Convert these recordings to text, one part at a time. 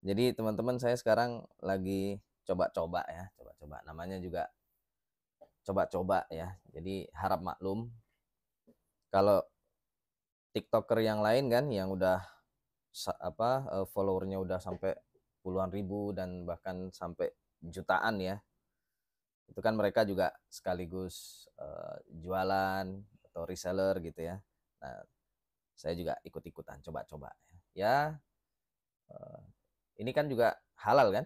Jadi teman-teman saya sekarang lagi coba-coba ya, coba-coba. Namanya juga coba-coba ya. Jadi harap maklum kalau TikToker yang lain kan yang udah followernya udah sampai puluhan ribu dan bahkan sampai jutaan ya. Itu kan mereka juga sekaligus jualan atau reseller gitu ya. Nah, saya juga ikut-ikutan coba-coba ya. Ya, eh, ini kan juga halal kan?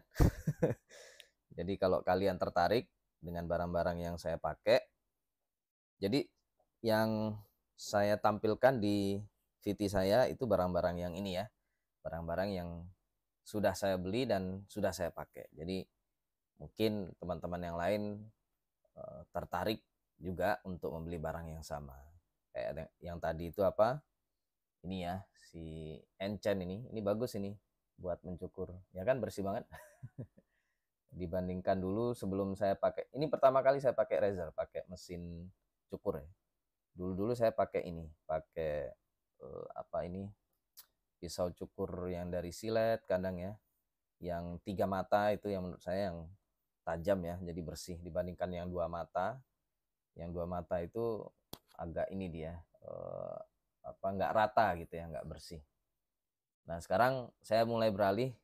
Jadi kalau kalian tertarik dengan barang-barang yang saya pakai, jadi yang saya tampilkan di VT saya itu barang-barang yang ini ya, barang-barang yang sudah saya beli dan sudah saya pakai. Jadi mungkin teman-teman yang lain tertarik juga untuk membeli barang yang sama. Kayak yang tadi itu apa? Ini ya, si Enchen ini bagus ini buat mencukur. Ya kan bersih banget. Dibandingkan dulu sebelum saya pakai, ini pertama kali saya pakai razor, pakai mesin cukur ya. Dulu-dulu saya pakai ini, pakai apa ini, pisau cukur yang dari silet kadang ya, yang 3 mata itu yang menurut saya yang tajam ya, jadi bersih dibandingkan yang 2 mata. Yang 2 mata itu agak ini dia, apa, nggak rata gitu ya, nggak bersih. Nah sekarang saya mulai beralih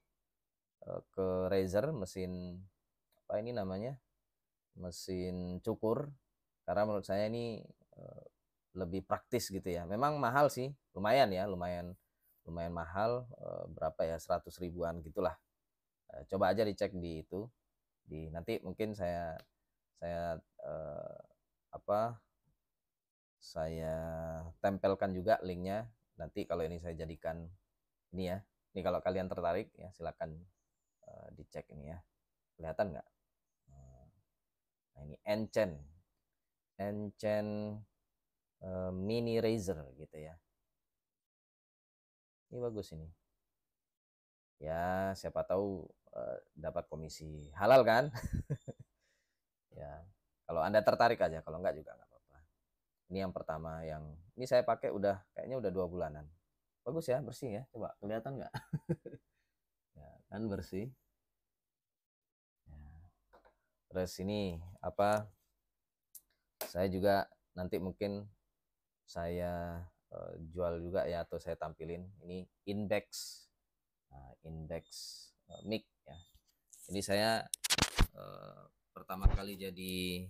ke razor, mesin apa ini namanya, mesin cukur, karena menurut saya ini eh, lebih praktis gitu ya. Memang mahal sih, lumayan ya, lumayan lumayan mahal, berapa ya, 100 ribuan gitulah. Coba aja dicek di itu, di nanti mungkin saya apa saya tempelkan juga linknya. Nanti kalau ini saya jadikan ini ya. Ini kalau kalian tertarik ya silakan dicek ini ya. Kelihatan nggak? Nah ini Enchen, Enchen mini razor gitu ya. Ini bagus ini. Ya siapa tahu dapat komisi halal kan. Ya kalau anda tertarik aja, kalau enggak juga nggak apa-apa. Ini yang pertama, yang ini saya pakai udah kayaknya udah 2 bulanan. Bagus ya, bersih ya, coba kelihatan nggak? Ya kan bersih ya. Terus ini apa, saya juga nanti mungkin saya jual juga ya, atau saya tampilin ini index, index mic ya. Jadi saya pertama kali jadi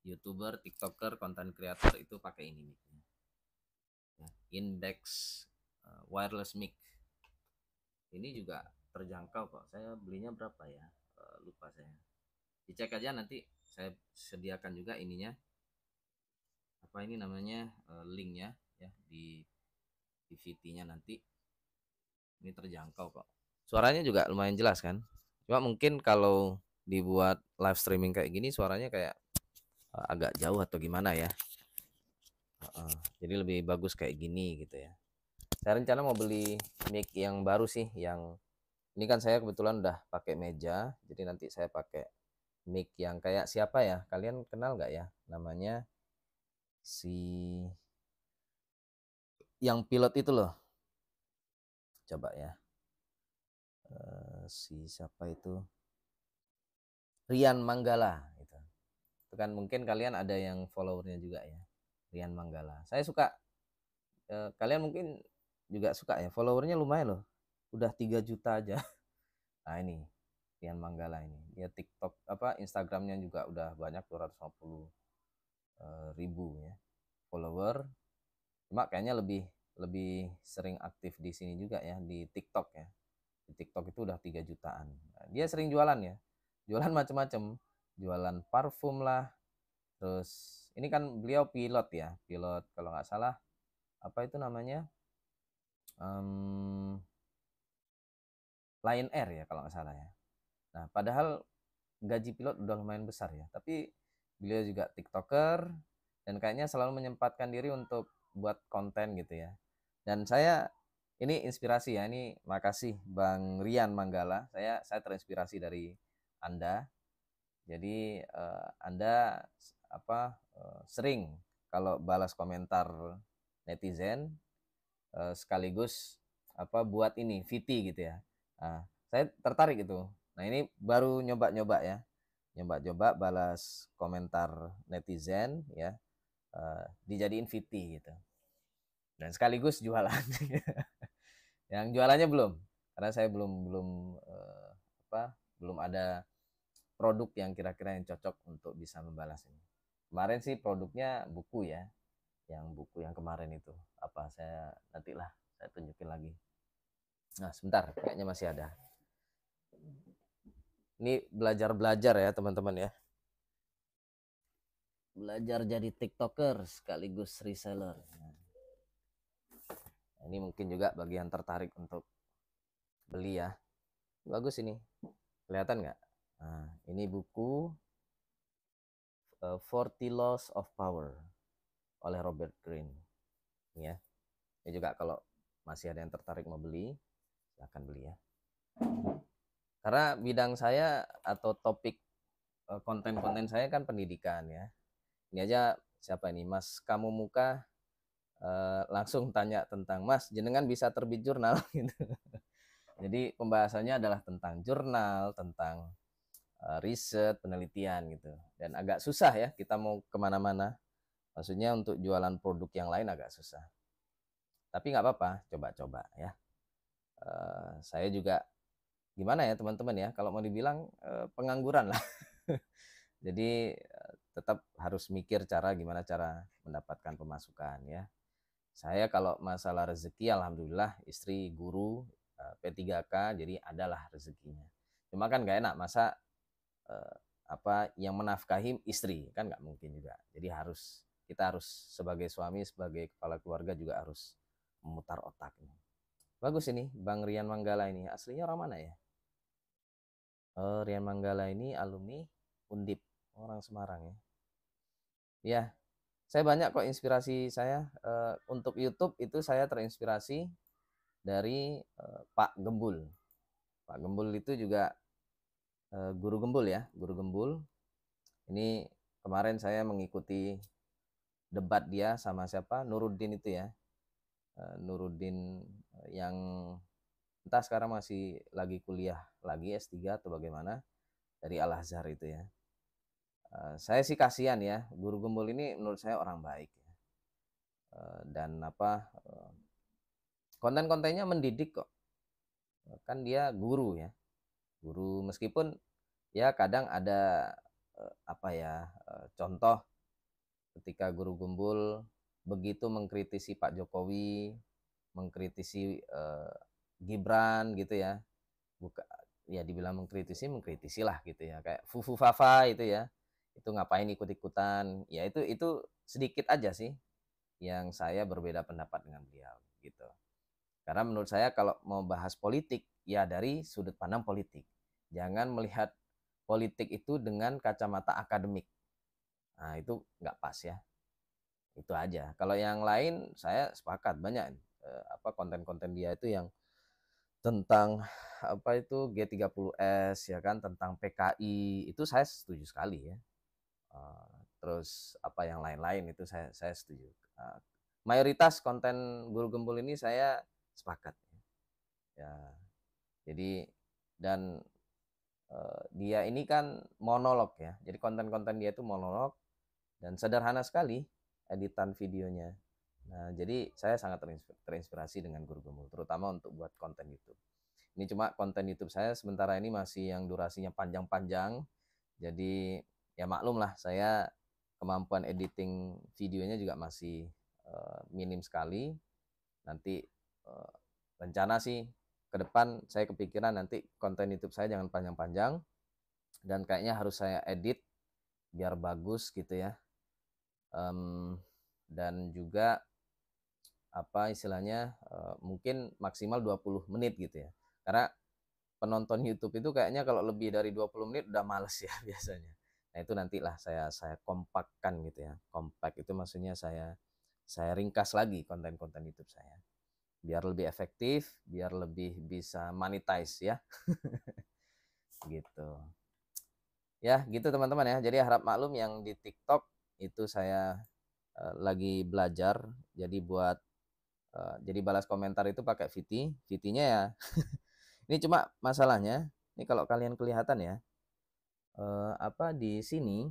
YouTuber, TikToker, content creator itu pakai ini micnya. Ya, Index wireless mic. Ini juga terjangkau kok. Saya belinya berapa ya? Lupa saya. Dicek aja nanti, saya sediakan juga ininya. Apa ini namanya, linknya ya di VT-nya nanti. Ini terjangkau kok. Suaranya juga lumayan jelas kan? Cuma mungkin kalau dibuat live streaming kayak gini suaranya kayak agak jauh atau gimana ya. Jadi lebih bagus kayak gini gitu ya. Saya rencana mau beli mic yang baru sih, yang ini kan saya kebetulan udah pakai meja, jadi nanti saya pakai mic yang kayak siapa ya? Kalian kenal nggak ya? Namanya si yang pilot itu loh. Coba ya. Si siapa itu? Rian Manggala gitu. Itu kan mungkin kalian ada yang followernya juga ya. Rian Manggala. Saya suka, kalian mungkin juga suka ya. Followernya lumayan loh. Udah 3 juta aja. Nah ini Rian Manggala ini. Dia TikTok apa Instagramnya juga udah banyak, 250 ribu ya follower. Cuma kayaknya lebih lebih sering aktif di sini juga ya, di TikTok ya. Di TikTok itu udah 3 jutaan. Nah, dia sering jualan ya. Jualan macam-macam. Jualan parfum lah. Terus ini kan beliau pilot ya, pilot kalau nggak salah apa itu namanya, um, Lion Air ya kalau nggak salah ya. Nah padahal gaji pilot udah lumayan besar ya, tapi beliau juga TikToker dan kayaknya selalu menyempatkan diri untuk buat konten gitu ya. Dan saya ini inspirasi ya, ini makasih Bang Rian Manggala, saya terinspirasi dari Anda. Jadi Anda apa, sering kalau balas komentar netizen sekaligus apa buat ini VT gitu ya. Nah, Saya tertarik itu. Nah, ini baru nyoba-nyoba ya. Nyoba-nyoba balas komentar netizen ya, dijadiin VT gitu. Dan sekaligus jualan. Yang jualannya belum, karena saya belum belum apa belum ada produk yang kira-kira yang cocok untuk bisa membalas ini. Kemarin sih produknya buku ya, yang buku yang kemarin itu apa saya nantilah saya tunjukin lagi. Nah sebentar, kayaknya masih ada. Ini belajar-belajar ya teman-teman ya. Belajar jadi TikToker sekaligus reseller. Nah, ini mungkin juga bagi yang tertarik untuk beli ya. Bagus ini. Kelihatan nggak? Nah, ini buku 40 Laws of Power oleh Robert Greene. Ya. Ini juga kalau masih ada yang tertarik mau beli, silahkan beli ya. Karena bidang saya atau topik konten-konten saya kan pendidikan ya. Ini aja siapa ini Mas Kamu Muka langsung tanya tentang Mas jenengan bisa terbit jurnal gitu. Jadi pembahasannya adalah tentang jurnal, tentang riset, penelitian gitu. Dan agak susah ya kita mau kemana-mana. Maksudnya untuk jualan produk yang lain agak susah. Tapi nggak apa-apa, coba-coba ya. Saya juga gimana ya teman-teman ya, kalau mau dibilang pengangguran lah. Jadi tetap harus mikir gimana cara mendapatkan pemasukan ya. Saya kalau masalah rezeki alhamdulillah istri guru P3K jadi adalah rezekinya. Cuma kan nggak enak masa apa yang menafkahi istri kan nggak mungkin juga. Jadi kita harus sebagai suami sebagai kepala keluarga juga harus memutar otak. Bagus ini Bang Rian Manggala ini aslinya orang mana ya? Rian Manggala ini alumni Undip orang Semarang ya. Ya, saya banyak kok inspirasi saya untuk YouTube itu saya terinspirasi dari Pak Gembul. Pak Gembul itu juga guru Gembul ya, guru Gembul. Ini kemarin saya mengikuti debat dia sama siapa? Nuruddin itu ya. Nuruddin yang entah sekarang masih lagi kuliah lagi S3 atau bagaimana dari Al Azhar itu ya. Saya sih kasihan ya, guru Gembul ini menurut saya orang baik ya. Dan apa konten-kontennya mendidik kok. Kan dia guru ya, guru meskipun ya kadang ada apa ya contoh ketika guru Gembul begitu mengkritisi Pak Jokowi, mengkritisi Gibran gitu ya, buka ya dibilang mengkritisi lah gitu ya, kayak Fufu Fafa itu ya, itu ngapain ikut-ikutan, ya itu sedikit aja sih yang saya berbeda pendapat dengan beliau gitu. Karena menurut saya kalau mau bahas politik ya dari sudut pandang politik, jangan melihat politik itu dengan kacamata akademik. Nah itu nggak pas ya, itu aja. Kalau yang lain saya sepakat banyak apa konten-konten dia itu yang tentang apa itu G30S ya kan, tentang PKI itu saya setuju sekali ya. Terus apa yang lain-lain itu saya setuju. Mayoritas konten Guru Gembul ini saya sepakat ya. Jadi dan dia ini kan monolog ya. Jadi konten-konten dia itu monolog dan sederhana sekali editan videonya. Nah, jadi saya sangat terinspirasi dengan Guru Gembul, terutama untuk buat konten YouTube. Ini cuma konten YouTube saya sementara ini masih yang durasinya panjang-panjang. Jadi ya maklum lah saya kemampuan editing videonya juga masih minim sekali. Nanti rencana sih ke depan saya kepikiran nanti konten YouTube saya jangan panjang-panjang dan kayaknya harus saya edit biar bagus gitu ya. Dan juga apa istilahnya mungkin maksimal 20 menit gitu ya. Karena penonton YouTube itu kayaknya kalau lebih dari 20 menit udah males ya biasanya. Nah, itu nantilah saya kompakkan gitu ya. Kompak itu maksudnya saya ringkas lagi konten-konten YouTube saya. Biar lebih efektif, biar lebih bisa monetize ya. Gitu. Ya, gitu teman-teman ya. Jadi harap maklum yang di TikTok itu saya lagi belajar. Jadi buat jadi balas komentar itu pakai VT. VT-nya ya Ini cuma masalahnya, ini kalau kalian kelihatan ya, apa di sini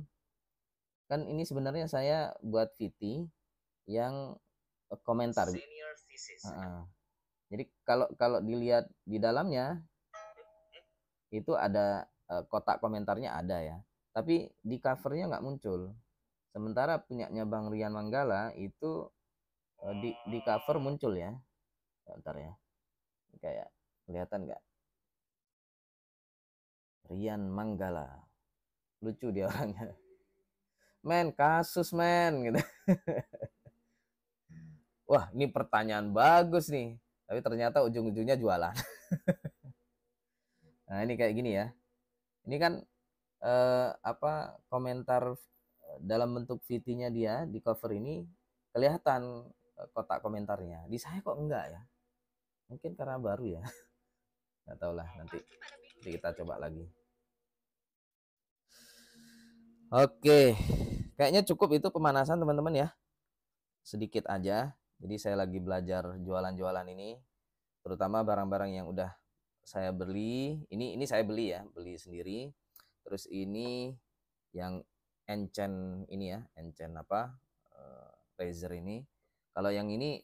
kan ini sebenarnya saya buat VT yang komentar. Heeh. Jadi kalau kalau dilihat di dalamnya itu ada kotak komentarnya ada ya, tapi di covernya nggak muncul. Sementara punyanya Bang Rian Manggala itu di cover muncul ya. Bentar ya, kayak kelihatan nggak? Rian Manggala, lucu dia orangnya. Men, kasus men gitu. Wah, ini pertanyaan bagus nih. Tapi ternyata ujung-ujungnya jualan. Nah, ini kayak gini ya. Ini kan apa komentar dalam bentuk VT-nya dia di cover ini kelihatan kotak komentarnya. Di saya kok enggak ya? Mungkin karena baru ya. Nggak tahu lah, nanti kita coba lagi. Oke, kayaknya cukup itu pemanasan teman-teman ya. Sedikit aja. Jadi saya lagi belajar jualan-jualan ini, terutama barang-barang yang udah saya beli. Ini saya beli ya, beli sendiri. Terus ini yang enchant ini ya, enchant apa? Razer ini. Kalau yang ini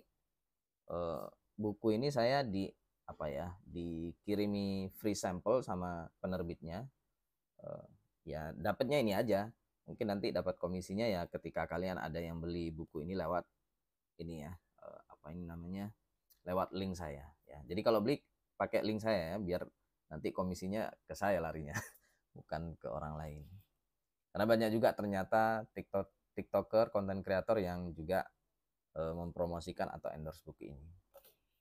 buku ini saya di apa ya, dikirimi free sample sama penerbitnya. Eh, ya dapatnya ini aja. Mungkin nanti dapat komisinya ya ketika kalian ada yang beli buku ini lewat ini ya, apa ini namanya, lewat link saya ya. Jadi kalau beli pakai link saya ya, biar nanti komisinya ke saya larinya, bukan ke orang lain. Karena banyak juga ternyata tiktoker, konten kreator yang juga mempromosikan atau endorse buku ini.